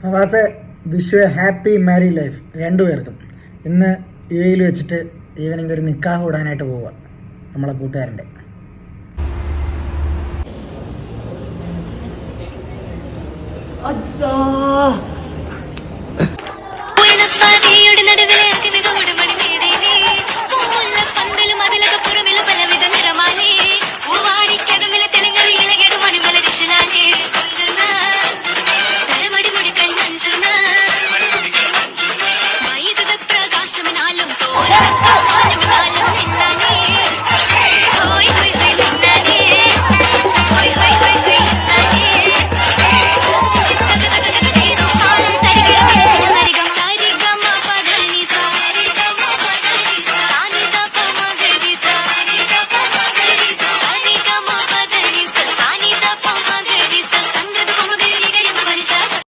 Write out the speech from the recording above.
Fawaz wish you a happy married life രണ്ടുപേർക്കും. ഇന്ന് U എയിൽ വെച്ചിട്ട് ഈവനിങ് ഒരു നിക്കാഹ് കൂടാനായിട്ട് പോവുക നമ്മളെ കൂട്ടുകാരൻ്റെ. അച്ഛാ